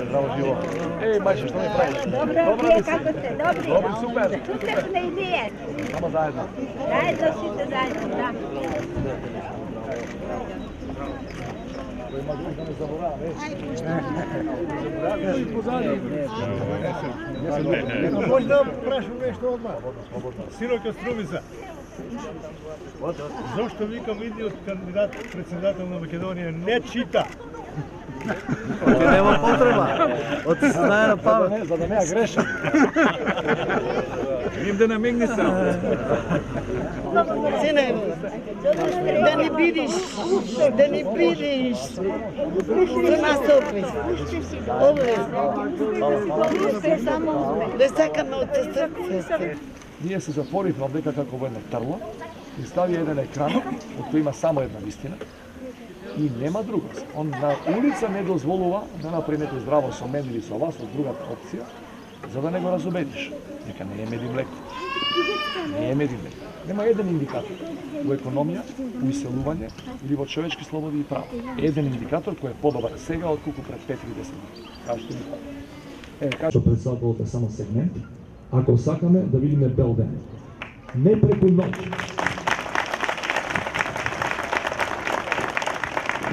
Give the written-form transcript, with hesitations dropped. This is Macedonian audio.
Zdravo živo. Ej, Majša, što mi praviš? Dobro, vi kako ste? Dobri? Dobri, super. Uspješne ideje. Samo zajedno. Zajedno svi se zajedno, da. Ima drugi da ne zaboravim, već. Možda prašam nešto odmah. Синоќа Струмица. Зошто викам идниот кандидат председател на Македонија не чита? Нема потреба. Од знае на памет. За да не ја грешам. Им да намигни сам. Сине, да не бидиш за нас опис. Да сакаме од срце. Ние се затворивме овдека како во едно трло и стави еден екран, од кој има само една вистина и нема друго. Он на улица не дозволува да напримете здраво со мен или со вас, од другата опција, за да не го разубедиш. Нека не е меди млеко. Не е меди млеко. Нема еден индикатор во економија, во иселување или во човечки слободи и права. Еден индикатор кој е подобар сега отколку пред 5 или 10 години. Кажете ми. Што председателот е само сегмент, ако сакаме да видиме бел ден. Не преку ноќ,